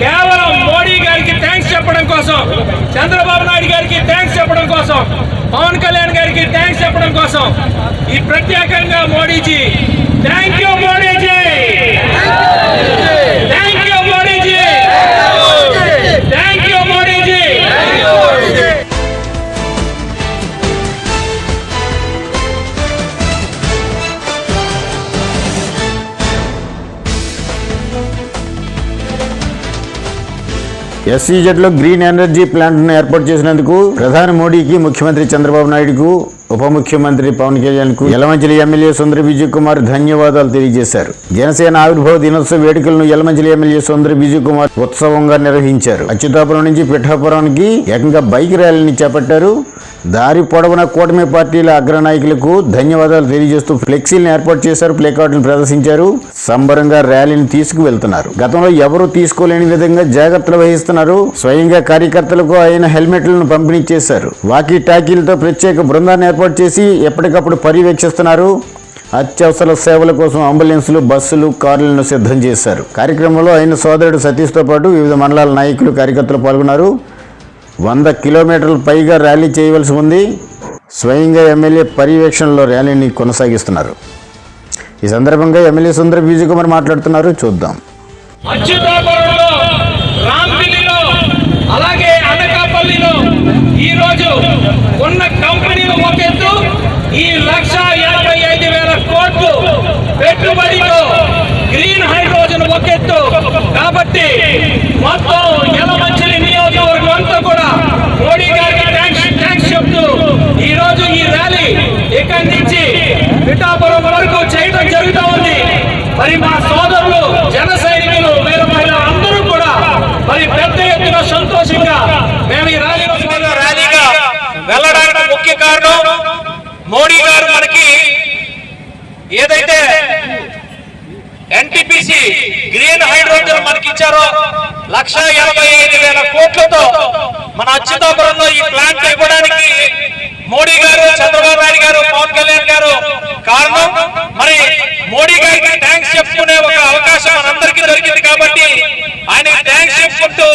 కేవలం మోడీ గారికి థ్యాంక్స్ చెప్పడం కోసం, చంద్రబాబు నాయుడు గారికి థ్యాంక్స్ చెప్పడం కోసం, పవన్ కళ్యాణ్ గారికి థ్యాంక్స్ చెప్పడం కోసం ఈ ప్రత్యేకంగా Modiji thank you Modiji, thank you Modiji, thank you Modiji. SEZ లో గ్రీన్ ఎనర్జీ ప్లాంట్ను ఏర్పాటు చేసినందుకు ప్రధాని మోడీకి, ముఖ్యమంత్రి చంద్రబాబు నాయుడుకు, ఉప ముఖ్యమంత్రి పవన్ కళ్యాణ్కు యలమంచిలి ఎమ్మెల్యే సుందరి విజయ్ కుమార్ ధన్యవాదాలు తెలియజేశారు. జనసేన ఆవిర్భావ దినోత్సవ వేడుకలను యలమంచిలి ఎమ్మెల్యే సుందరి విజయ్ కుమార్ ఉత్సవంగా నిర్వహించారు. అచ్యుతాపురం నుంచి పిఠాపురానికి ఏకంగా బైక్ ర్యాలీని చేపట్టారు. దారి పొడవున కూటమి పార్టీల అగ్రనాయకులకు ధన్యవాదాలు తెలియజేస్తూ ఫ్లెక్సీలను ఏర్పాటు చేశారు, ప్లేకార్డులను ప్రదర్శించారు. సంబరంగా ర్యాలీని తీసుకువెళ్తున్నారు. గతంలో ఎవరూ తీసుకోలేని విధంగా జాగ్రత్తలు వహిస్తున్నారు. స్వయంగా కార్యకర్తలకు ఆయన హెల్మెట్లను పంపిణీ చేశారు. వాకీ టాకీలతో ప్రత్యేక బృందాన్ని ఏర్పాటు చేసి ఎప్పటికప్పుడు పర్యవేక్షిస్తున్నారు. అత్యవసర సేవల కోసం అంబులెన్సులు, బస్సులు, కార్లను సిద్ధం చేశారు. కార్యక్రమంలో ఆయన సోదరుడు సతీష్తో పాటు వివిధ మండలాల నాయకులు, కార్యకర్తలు పాల్గొన్నారు. 100 కిలోమీటర్ల పైగా ర్యాలీ చేయవలసి ఉంది. స్వయంగా ఎమ్మెల్యే పర్యవేక్షణలో ర్యాలీని కొనసాగిస్తున్నారు. ఈ సందర్భంగా ఎమ్మెల్యే సుందర విజయ్ కుమార్ మాట్లాడుతున్నారు. చూద్దాం. అచ్యుతాపురంలో, రాంపిల్లిలో, అలాగే అనకాపల్లిలో ఈరోజు ఉన్న కంపెనీలు ఒక ఎత్తు, ఈ 1,85,000 కోట్లు పెట్టుబడితో గ్రీన్ హైడ్రోజన్ ఒక ఎత్తు. కాబట్టి మొత్తం యలమంచిలి నియోజకవర్గం అంతా కూడా మోడీ గారికి థ్యాంక్స్ చెప్తూ ఈ రోజు ఈ ర్యాలీ ఇక్కడి నుంచి పిఠాపురం వరకు చేయడం జరుగుతూ ఉంది. మరి మా సోదరులు, జన సైనికులు, వీర మహిళలు అందరూ కూడా మరి పెద్ద ఎత్తున సంతోషంగా మేము ఈ ర్యాలీగా వెళ్ళడానికి ముఖ్య కారణం మోడీ గారు మనకి ఏదైతే NTPC గ్రీన్ హైడ్రోజన్ మనకి ఇచ్చారో 1,85,000 కోట్లతో మన అచ్యుతాపురంలో ఈ ప్లాంట్ ఇవ్వడానికి మోడీ గారు, చంద్రబాబు నాయుడు గారు, పవన్ కళ్యాణ్ గారు కారణం. మరి మోడీ గారికి థ్యాంక్స్ చెప్పుకునే ఒక అవకాశం మనందరికీ దొరికింది కాబట్టి ఆయనకి థ్యాంక్స్ చెప్పుకుంటూ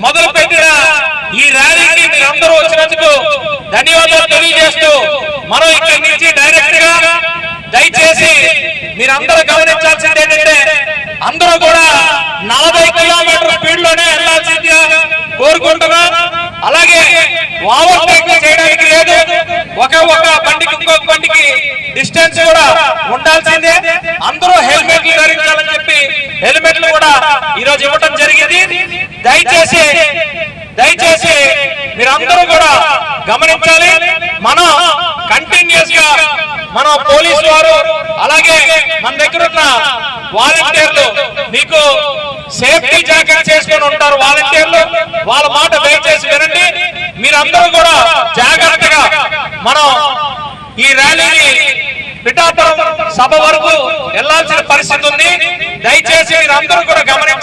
మొదలు పెట్టిన ఈ ర్యాలీకి మీరందరూ వచ్చినందుకు ధన్యవాదాలు తెలియజేస్తూ మనం ఇక్కడి నుంచి డైరెక్ట్ గా దయచేసి మీరందరూ గమనించాల్సింది ఏంటంటే అందరూ కూడా 40 కిలోమీటర్ల స్పీడ్ లోనే వెళ్లాల్సిందిగా కోరుకుంటున్నా. అలాగే ఓవర్టేక్ చేయడానికి లేదు. ఒక బండికి ఇంకొక బండికి డిస్టెన్స్ కూడా ఉండాల్సిందే. అందరూ హెల్మెట్లు ధరించాలని చెప్పి హెల్మెట్లు కూడా ఈరోజు ఇవ్వడం జరిగింది. దయచేసి మీరందరూ కూడా గమనించాలి. మనం కంటిన్యూస్ గా మన పోలీసు వారు, అలాగే మన దగ్గర ఉన్న వాలంటీర్లు మీకు సేఫ్టీ జాకెట్ చేసుకుని ఉంటారు. వాలంటీర్లు వాళ్ళ మాట దయచేసి వినండి. మీరందరూ కూడా జాగ్రత్తగా మనం ఈ ర్యాలీని పిఠాపురం సభ వరకు వెళ్లాల్సిన పరిస్థితి ఉంది. దయచేసి మీరందరూ కూడా గమనించాలి.